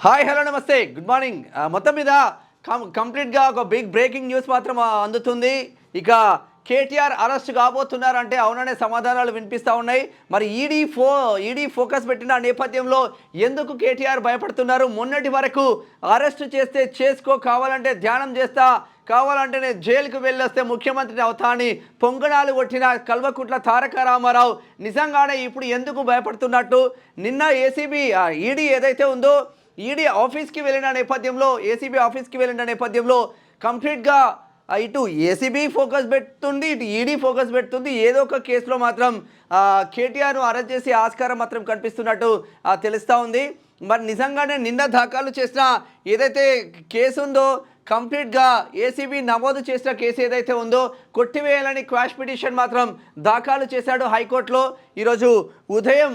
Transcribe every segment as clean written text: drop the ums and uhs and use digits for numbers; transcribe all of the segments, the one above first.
Hi hello నమస్తే good morning. మొత్తం మీద కంప్లీట్గా ఒక బిగ్ బ్రేకింగ్ న్యూస్ మాత్రం అందుతుంది. ఇక కేటీఆర్ అరెస్ట్ కాబోతున్నారంటే అవుననే సమాధానాలు వినిపిస్తూ ఉన్నాయి. మరి ఈడీ ఫోకస్ పెట్టిన నేపథ్యంలో ఎందుకు కేటీఆర్ భయపడుతున్నారు? మొన్నటి వరకు అరెస్ట్ చేస్తే చేసుకో, కావాలంటే ధ్యానం చేస్తా, కావాలంటే నేను జైలుకు వెళ్ళొస్తే ముఖ్యమంత్రిని అవుతా అని పొంగనాలు కొట్టిన కల్వకుంట్ల తారక రామారావు నిజంగానే ఇప్పుడు ఎందుకు భయపడుతున్నట్టు? నిన్న ఈడీ ఏదైతే ఉందో ఈడీ ఆఫీస్కి వెళ్ళిన నేపథ్యంలో, ఏసీబీ ఆఫీస్కి వెళ్ళిన నేపథ్యంలో కంప్లీట్గా ఇటు ఏసీబీ ఫోకస్ పెడుతుంది, ఇటు ఈడీ ఫోకస్ పెడుతుంది. ఏదో ఒక కేసులో మాత్రం కేటీఆర్ను అరెస్ట్ చేసే ఆస్కారం మాత్రం కనిపిస్తున్నట్టు తెలుస్తూ ఉంది. మరి నిజంగానే నిన్న దాఖలు చేసిన ఏదైతే కేసు ఉందో, కంప్లీట్గా ఏసీబీ నమోదు చేసిన కేసు ఏదైతే ఉందో కొట్టివేయాలని క్వాష్ పిటిషన్ మాత్రం దాఖలు చేశాడు హైకోర్టులో. ఈరోజు ఉదయం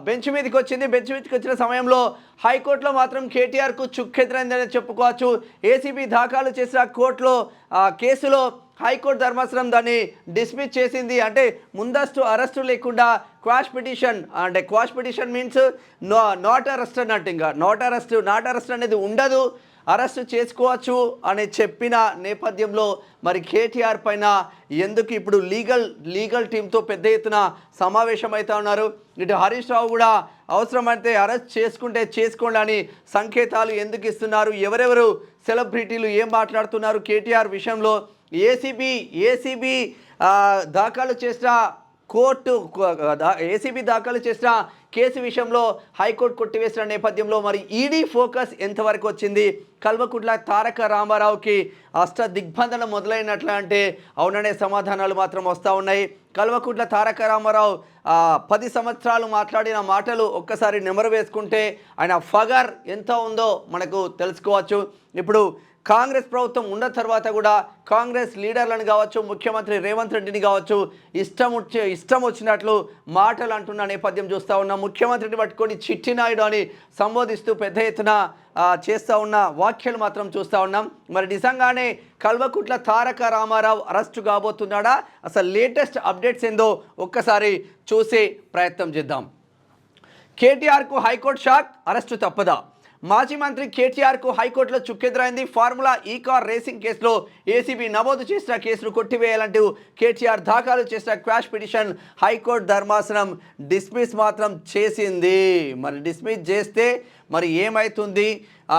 బెంచ్ మీదకి వచ్చిన సమయంలో హైకోర్టులో మాత్రం కేటీఆర్కు చుక్కెదురైందని చెప్పుకోవచ్చు. ఏసీబీ దాఖలు చేసిన కోర్టులో కేసులో హైకోర్టు ధర్మాసనం దాన్ని డిస్మిస్ చేసింది. అంటే ముందస్తు అరెస్టు లేకుండా క్వాష్ పిటిషన్, అంటే quash petition means not arrest అన్నట్టు. ఇంకా నాట్ అరెస్ట్ అనేది ఉండదు, అరెస్ట్ చేసుకోవచ్చు అని చెప్పిన నేపథ్యంలో మరి కేటీఆర్ పైన ఎందుకు ఇప్పుడు లీగల్ టీంతో పెద్ద ఎత్తున సమావేశం అవుతా ఉన్నారు. ఇటు హరీష్ రావు కూడా అవసరమైతే అరెస్ట్ చేసుకుంటే చేసుకోండి అని సంకేతాలు ఎందుకు ఇస్తున్నారు? ఎవరెవరు సెలబ్రిటీలు ఏం మాట్లాడుతున్నారు కేటీఆర్ విషయంలో? ఏసీబీ దాఖలు చేసిన ఏసీబీ దాఖలు చేసిన కేసు విషయంలో హైకోర్టు కొట్టివేసిన నేపథ్యంలో మరి ఈడీ ఫోకస్ ఎంతవరకు వచ్చింది? కల్వకుంట్ల తారక రామారావుకి దిగ్బంధనం మొదలైనట్ల అంటే అవుననే సమాధానాలు మాత్రం వస్తూ ఉన్నాయి. కల్వకుంట్ల తారక రామారావు 10 సంవత్సరాలు మాట్లాడిన మాటలు ఒక్కసారి నెమరు వేసుకుంటే ఆయన ఫగర్ ఎంత ఉందో మనకు తెలుసుకోవచ్చు. ఇప్పుడు కాంగ్రెస్ ప్రభుత్వం ఉన్న తర్వాత కూడా కాంగ్రెస్ లీడర్లను కావచ్చు, ముఖ్యమంత్రి రేవంత్ రెడ్డిని కావచ్చు, ఇష్టం వచ్చినట్లు మాటలు అంటున్న నేపథ్యం చూస్తూ ఉన్నాం. ముఖ్యమంత్రిని పట్టుకొని చిట్టి నాయుడు అని సంబోధిస్తూ పెద్ద ఎత్తున చేస్తూ ఉన్న వ్యాఖ్యలు మాత్రం చూస్తూ ఉన్నాం. మరి నిజంగానే కల్వకుంట్ల తారక రామారావు అరెస్టు కాబోతున్నాడా? అసలు లేటెస్ట్ అప్డేట్స్ ఏందో ఒక్కసారి చూసే ప్రయత్నం చేద్దాం. కేటీఆర్కు హైకోర్టు షాక్, అరెస్టు తప్పదా? మాజీ మంత్రి కేటీఆర్కు హైకోర్టులో చుక్కెదురైంది. ఫార్ములా ఈ కార్ రేసింగ్ కేసులో ఏసీబీ నమోదు చేసిన కేసును కొట్టివేయాలంటూ కేటీఆర్ దాఖలు చేసిన క్వాష్ పిటిషన్ హైకోర్టు ధర్మాసనం డిస్మిస్ మాత్రం చేసింది. మరి డిస్మిస్ చేస్తే మరి ఏమవుతుంది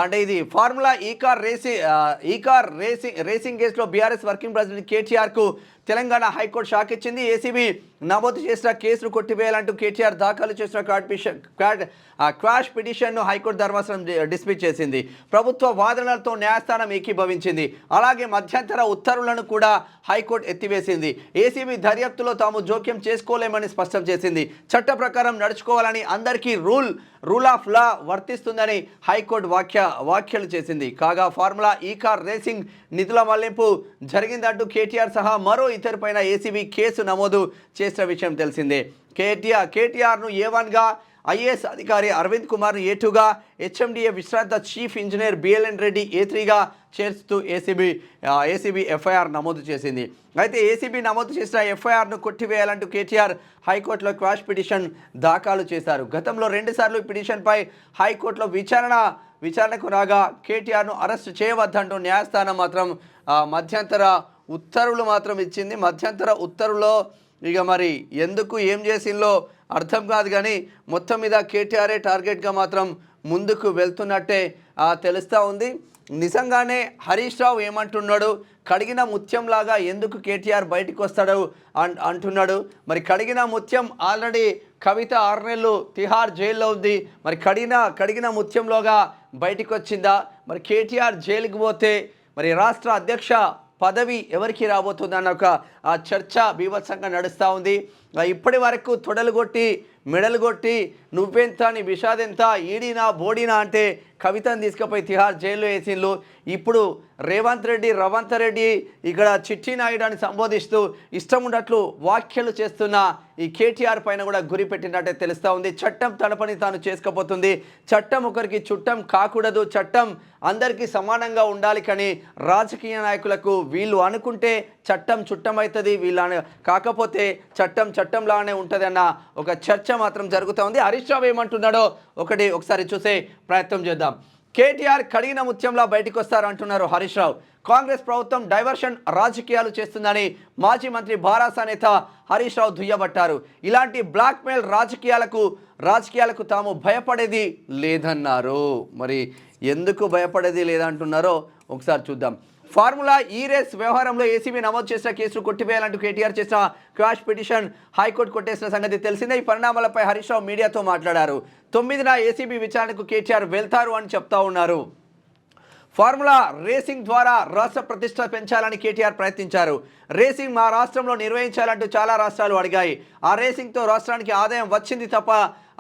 అంటే ఇది ఫార్ములా ఈ కార్ రేసింగ్ కేసులో బీఆర్ఎస్ వర్కింగ్ ప్రెసిడెంట్ కేటీఆర్కు తెలంగాణ హైకోర్టు షాక్ ఇచ్చింది. ఏసీబీ నమోదు చేసిన కేసును కొట్టివేయాలంటూ కేటీఆర్ దాఖలు చేసిన క్వాష్ పిటిషన్ను హైకోర్టు ధర్మాసనం డిస్మిస్ చేసింది. ప్రభుత్వ వాదనలతో న్యాయస్థానం ఏకీభవించింది. అలాగే మధ్యంతర ఉత్తర్వులను కూడా హైకోర్టు ఎత్తివేసింది. ఏసీబీ దర్యాప్తులో తాము జోక్యం చేసుకోలేమని స్పష్టం చేసింది. చట్ట ప్రకారం నడుచుకోవాలని, అందరికీ రూల్ ఆఫ్ లా వర్తిస్తుందని హైకోర్టు వ్యాఖ్యలు చేసింది. కాగా ఫార్ములా ఈ కార్ రేసింగ్ నిధుల మళ్లింపు జరిగిందంటూ కేటీఆర్ సహా మరో ఇద్దరిపైన ఏసీబీ కేసు నమోదు చేసిన విషయం తెలిసిందే. కేటీఆర్ను ఏ1గా, ఐఏఎస్ అధికారి అరవింద్ కుమార్ను ఏ2గా, హెచ్ఎండిఏ విశ్రాంత చీఫ్ ఇంజనీర్ బిఎల్ఎన్ రెడ్డి ఏ3గా చేర్చుతూ ఏసీబీ ఎఫ్ఐఆర్ నమోదు చేసింది. అయితే ఏసీబీ నమోదు చేసిన ఎఫ్ఐఆర్ను కొట్టివేయాలంటూ కేటీఆర్ హైకోర్టులో క్వాష్ పిటిషన్ దాఖలు చేశారు. గతంలో 2 సార్లు ఈ పిటిషన్పై హైకోర్టులో విచారణకు రాగా కేటీఆర్ను అరెస్టు చేయవద్దంటూ న్యాయస్థానం మాత్రం మధ్యంతర ఉత్తర్వులు మాత్రం ఇచ్చింది. మధ్యంతర ఉత్తర్వులో ఇక మరి ఎందుకు ఏం చేసిందో అర్థం కాదు, కానీ మొత్తం మీద కేటీఆర్ఏ టార్గెట్గా మాత్రం ముందుకు వెళ్తున్నట్టే తెలుస్తూ ఉంది. నిజంగానే హరీష్ రావు ఏమంటున్నాడు? కడిగిన ముత్యంలాగా ఎందుకు కేటీఆర్ బయటకు వస్తాడు అంటున్నాడు. మరి కడిగిన ముత్యం ఆల్రెడీ కవిత 6 నెలలు తిహార్ జైల్లో ఉంది. మరి కడిగిన ముత్యంలోగా బయటకు వచ్చిందా? మరి కేటీఆర్ జైలుకి పోతే మరి రాష్ట్ర అధ్యక్ష పదవి ఎవరికి రాబోతుందన్న ఒక చర్చ బీభత్సంగా నడుస్తూ ఉంది. ఇప్పటి వరకు తొడలు కొట్టి మెడలు కొట్టి నువ్వెంత నీ విషాదెంత, ఈడీనా బోడీనా అంటే కవితను తీసుకుపోయి తిహార్ జైల్లో వేసిండ్రు. ఇప్పుడు రవంత్ రెడ్డి ఇక్కడ చిట్టి నాయుడు అని సంబోధిస్తూ ఇష్టం ఉన్నట్లు వ్యాఖ్యలు చేస్తున్న ఈ కేటీఆర్ పైన కూడా గురి పెట్టినట్టే తెలుస్తూ ఉంది. చట్టం తన పని తాను చేసుకోబోతుంది. చట్టం ఒకరికి చుట్టం కాకూడదు, చట్టం అందరికీ సమానంగా ఉండాలి. కానీ రాజకీయ నాయకులకు వీళ్ళు అనుకుంటే చట్టం చుట్టమవుతుంది, వీళ్ళ కాకపోతే చట్టంలానే ఉంటుంది అన్న ఒక చర్చ మాత్రం జరుగుతూ ఉంది. హరీష్ రావు ఏమంటున్నాడో ఒకసారి చూసే ప్రయత్నం చేద్దాం. కేటీఆర్ కడిగిన ముత్యంలా బయటకు వస్తారు అంటున్నారు హరీష్ రావు. కాంగ్రెస్ ప్రభుత్వం డైవర్షన్ రాజకీయాలు చేస్తుందని మాజీ మంత్రి భారాస నేత హరీష్ రావు దుయ్యబట్టారు. ఇలాంటి బ్లాక్మెయిల్ రాజకీయాలకు తాము భయపడేది లేదన్నారు. మరి ఎందుకు భయపడేది లేదంటున్నారో ఒకసారి చూద్దాం. ఫార్ములా ఈ రేస్ వ్యవహారంలో ఏసీబీ నమోదు చేసిన కేసులు కొట్టివేయాలంటూ కేటీఆర్ చేసిన క్వాష్ పిటిషన్ హైకోర్టు కొట్టేసిన సంగతి తెలిసిందే. ఈ పరిణామాలపై హరీష్ రావు మీడియాతో మాట్లాడారు. 9న ఏసీబీ విచారణకు కేటీఆర్ వెళ్తారు అని చెప్తా ఉన్నారు. ఫార్ములా రేసింగ్ ద్వారా రాష్ట్ర ప్రతిష్ట పెంచాలని కేటీఆర్ ప్రయత్నించారు. రేసింగ్ మా రాష్ట్రంలో నిర్వహించాలంటూ చాలా రాష్ట్రాలు అడిగాయి. ఆ రేసింగ్తో రాష్ట్రానికి ఆదాయం వచ్చింది తప్ప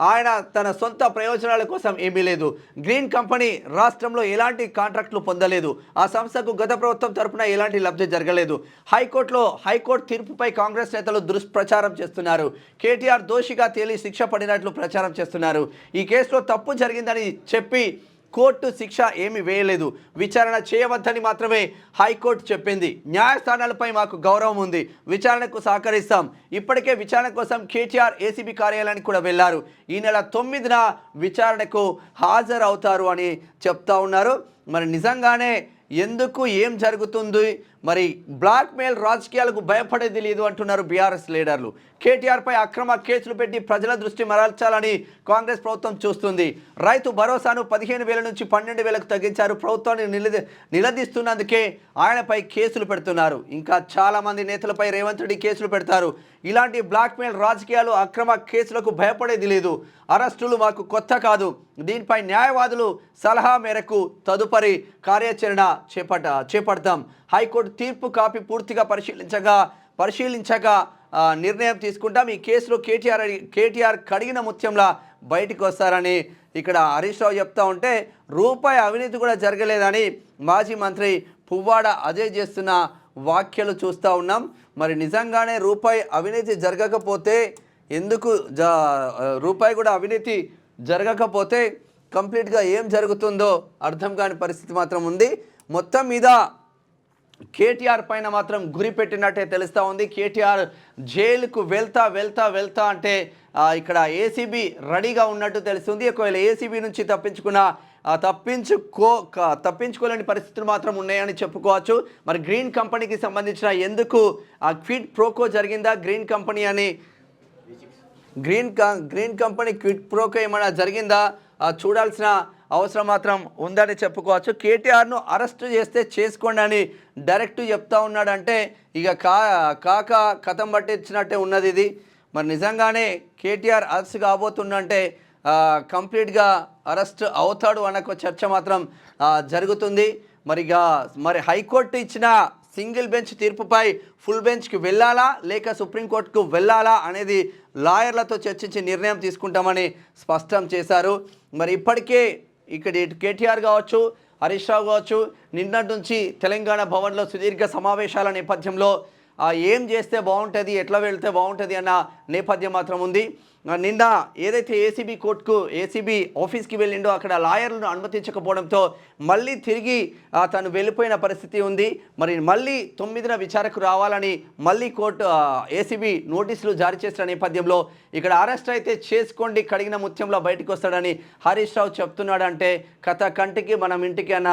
ఆయన తన సొంత ప్రయోజనాల కోసం ఏమీ లేదు. గ్రీన్ కంపెనీ రాష్ట్రంలో ఎలాంటి కాంట్రాక్టులు పొందలేదు. ఆ సంస్థకు గత ప్రభుత్వం తరపున ఎలాంటి లబ్ధి జరగలేదు. హైకోర్టు తీర్పుపై కాంగ్రెస్ నేతలు దుష్ప్రచారం చేస్తున్నారు. కేటీఆర్ దోషిగా తేలి శిక్ష పడినట్లు ప్రచారం చేస్తున్నారు. ఈ కేసులో తప్పు జరిగిందని చెప్పి కోర్టు శిక్ష ఏమీ వేయలేదు. విచారణ చేయవద్దని మాత్రమే హైకోర్టు చెప్పింది. న్యాయస్థానాలపై మాకు గౌరవం ఉంది. విచారణకు సహకరిస్తాం. ఇప్పటికే విచారణ కోసం కేటీఆర్ ఏసీబీ కార్యాలయానికి కూడా వెళ్లారు. ఈ నెల 9న విచారణకు హాజరవుతారు అని చెప్తా ఉన్నారు. మరి నిజంగానే ఎందుకు ఏం జరుగుతుంది? మరి బ్లాక్మెయిల్ రాజకీయాలకు భయపడేది లేదు అంటున్నారు బీఆర్ఎస్ లీడర్లు. కేటీఆర్పై అక్రమ కేసులు పెట్టి ప్రజల దృష్టి మరల్చాలని కాంగ్రెస్ ప్రభుత్వం చూస్తుంది. రైతు భరోసాను 15,000 నుంచి 12,000కు తగ్గించారు. ప్రభుత్వాన్ని నిలదీస్తున్నందుకే ఆయనపై కేసులు పెడుతున్నారు. ఇంకా చాలామంది నేతలపై రేవంత్ రెడ్డి కేసులు పెడతారు. ఇలాంటి బ్లాక్మెయిల్ రాజకీయాలు, అక్రమ కేసులకు భయపడేది లేదు. అరెస్టులు మాకు కొత్త కాదు. దీనిపై న్యాయవాదులు సలహా మేరకు తదుపరి కార్యాచరణ చేపడతాం. హైకోర్టు తీర్పు కాపీ పూర్తిగా పరిశీలించక నిర్ణయం తీసుకుంటాం. ఈ కేసులో కేటీఆర్ కడిగిన ముత్యంలా బయటకు వస్తారని ఇక్కడ హరీష్ రావు చెప్తా ఉంటే, రూపాయి అవినీతి కూడా జరగలేదని మాజీ మంత్రి పువ్వాడ అజయ్ చేస్తున్న వ్యాఖ్యలు చూస్తూ ఉన్నాం. మరి నిజంగానే రూపాయి అవినీతి జరగకపోతే ఎందుకు రూపాయి కూడా అవినీతి జరగకపోతే కంప్లీట్గా ఏం జరుగుతుందో అర్థం కాని పరిస్థితి మాత్రం ఉంది. మొత్తం మీద కేటీఆర్ పైన మాత్రం గురి పెట్టినట్టే తెలుస్తూ ఉంది. కేటీఆర్ జైలుకు వెళ్తా అంటే ఇక్కడ ఏసీబీ రెడీగా ఉన్నట్టు తెలుస్తుంది. ఒకవేళ ఏసీబీ నుంచి తప్పించుకోలేని పరిస్థితులు మాత్రం ఉన్నాయని చెప్పుకోవచ్చు. మరి గ్రీన్ కంపెనీకి సంబంధించిన ఎందుకు క్విడ్ ప్రోకో జరిగిందా? గ్రీన్ కంపెనీ క్విడ్ ప్రోకో ఏమైనా జరిగిందా చూడాల్సిన అవసరం మాత్రం ఉందని చెప్పుకోవచ్చు. కేటీఆర్ను అరెస్టు చేస్తే చేసుకోండి అని డైరెక్ట్ చెప్తా ఉన్నాడంటే ఇక కథం పట్టించినట్టే ఉన్నది ఇది. మరి నిజంగానే కేటీఆర్ అరెస్ట్ కాబోతుందంటే కంప్లీట్గా అరెస్ట్ అవుతాడు అన్న చర్చ మాత్రం జరుగుతుంది. మరి హైకోర్టు ఇచ్చిన సింగిల్ బెంచ్ తీర్పుపై ఫుల్ బెంచ్కి వెళ్ళాలా లేక సుప్రీంకోర్టుకు వెళ్ళాలా అనేది లాయర్లతో చర్చించి నిర్ణయం తీసుకుంటామని స్పష్టం చేశారు. మరి ఇప్పటికే ఇక్కడ కేటీఆర్ కావచ్చు, హరీష్ రావు కావచ్చు, నిన్నటి నుంచి తెలంగాణ భవన్లో సుదీర్ఘ సమావేశాల నేపథ్యంలో ఏం చేస్తే బాగుంటుంది, ఎట్లా వెళ్తే బాగుంటుంది అన్న నేపథ్యం మాత్రం ఉంది. నిన్న ఏదైతే ఏసీబీ ఆఫీస్కి వెళ్ళిండో అక్కడ లాయర్లను అనుమతించకపోవడంతో మళ్ళీ తిరిగి తను వెళ్ళిపోయిన పరిస్థితి ఉంది. మరి మళ్ళీ 9న విచారణకు రావాలని మళ్ళీ ఏసీబీ నోటీసులు జారీ చేసిన నేపథ్యంలో ఇక్కడ అరెస్ట్ అయితే చేసుకోండి, కడిగిన ముత్యంలో బయటకు వస్తాడని హరీష్ రావు చెప్తున్నాడంటే కథ కంటికి మనం ఇంటికి అన్న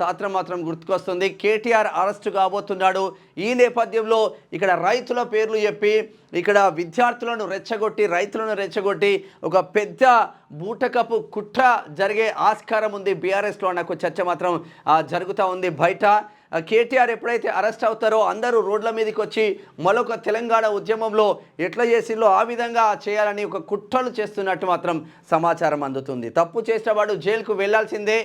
సాత్రం మాత్రం గుర్తుకొస్తుంది. కేటీఆర్ అరెస్టు కాబోతున్నాడు. ఈ నేపథ్యంలో ఇక్కడ రైతుల పేర్లు చెప్పి ఇక్కడ విద్యార్థులను రెచ్చగొట్టి ఒక పెద్ద బూటకపు కుట్ర జరిగే ఆస్కారం ఉంది బీఆర్ఎస్లో అన్న చర్చ మాత్రం జరుగుతూ ఉంది బయట. కేటీఆర్ ఎప్పుడైతే అరెస్ట్ అవుతారో అందరూ రోడ్ల మీదకి వచ్చి మరొక తెలంగాణ ఉద్యమంలో ఎట్లా చేసిందో ఆ విధంగా చేయాలని ఒక కుట్రలు చేస్తున్నట్టు మాత్రం సమాచారం అందుతుంది. తప్పు చేసిన వాడు జైలుకు వెళ్లాల్సిందే.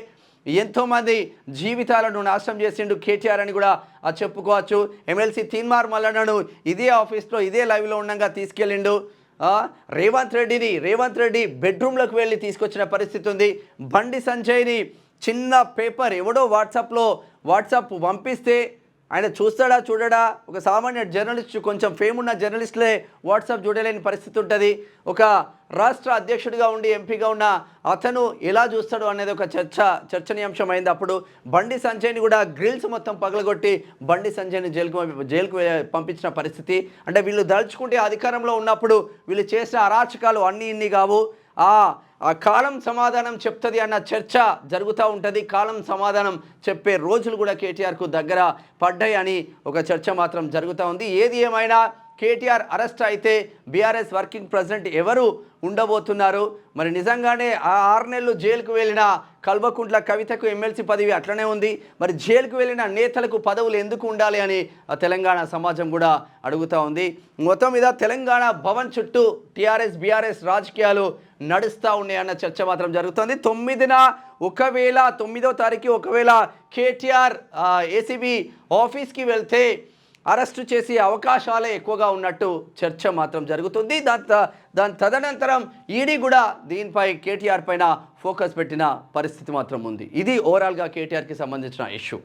ఎంతోమంది జీవితాలను నాశనం చేసిండు కేటీఆర్ అని కూడా చెప్పుకోవచ్చు. ఎమ్మెల్సీ తీన్మార్ మల్లన్నను ఇదే ఆఫీస్లో ఇదే లైవ్లో ఉండగా తీసుకెళ్ళిండు. రేవంత్ రెడ్డి బెడ్రూమ్లోకి వెళ్ళి తీసుకొచ్చిన పరిస్థితి ఉంది. బండి సంజయ్ని చిన్న పేపర్ ఎవడో వాట్సాప్ పంపిస్తే ఆయన చూస్తాడా చూడడా? ఒక సామాన్య జర్నలిస్ట్, కొంచెం ఫేమ్ ఉన్న జర్నలిస్టులే వాట్సాప్ చూడలేని పరిస్థితి ఉంటుంది. ఒక రాష్ట్ర అధ్యక్షుడిగా ఉండి ఎంపీగా ఉన్న అతను ఎలా చూస్తాడు అనేది ఒక చర్చనీయాంశం అయింది. అప్పుడు బండి సంజయ్ని కూడా గ్రిల్స్ మొత్తం పగలగొట్టి బండి సంజయ్ని జైలుకు పంపించిన పరిస్థితి. అంటే వీళ్ళు దలుచుకుంటే అధికారంలో ఉన్నప్పుడు వీళ్ళు చేసిన అరాచకాలు అన్నీ ఇన్ని కావు, ఆ కాలం సమాధానం చెప్తుంది అన్న చర్చ జరుగుతూ ఉంటుంది. కాలం సమాధానం చెప్పే రోజులు కూడా కేటీఆర్కు దగ్గర పడ్డాయి అని ఒక చర్చ మాత్రం జరుగుతూ ఉంది. ఏది ఏమైనా కేటీఆర్ అరెస్ట్ అయితే బీఆర్ఎస్ వర్కింగ్ ప్రెసిడెంట్ ఎవరు ఉండబోతున్నారు? మరి నిజంగానే ఆ 6 నెలలు జైలుకు వెళ్ళిన కల్వకుంట్ల కవితకు ఎమ్మెల్సీ పదవి అట్లనే ఉంది. మరి జైలుకు వెళ్ళిన నేతలకు పదవులు ఎందుకు ఉండాలి అని తెలంగాణ సమాజం కూడా అడుగుతూ ఉంది. మొత్తం మీద తెలంగాణ భవన్ చుట్టూ టీఆర్ఎస్ బీఆర్ఎస్ రాజకీయాలు నడుస్తూ ఉన్నాయన్న చర్చ మాత్రం జరుగుతుంది. 9వ తారీఖు ఒకవేళ కేటీఆర్ ఏసీబీ ఆఫీస్కి వెళ్తే అరెస్టు చేసే అవకాశాలే ఎక్కువగా ఉన్నట్టు చర్చ మాత్రం జరుగుతుంది. దాని తదనంతరం ఈడీ కూడా దీనిపై కేటీఆర్ పైన ఫోకస్ పెట్టిన పరిస్థితి మాత్రం ఉంది. ఇది ఓవరాల్గా కేటీఆర్కి సంబంధించిన ఇష్యూ.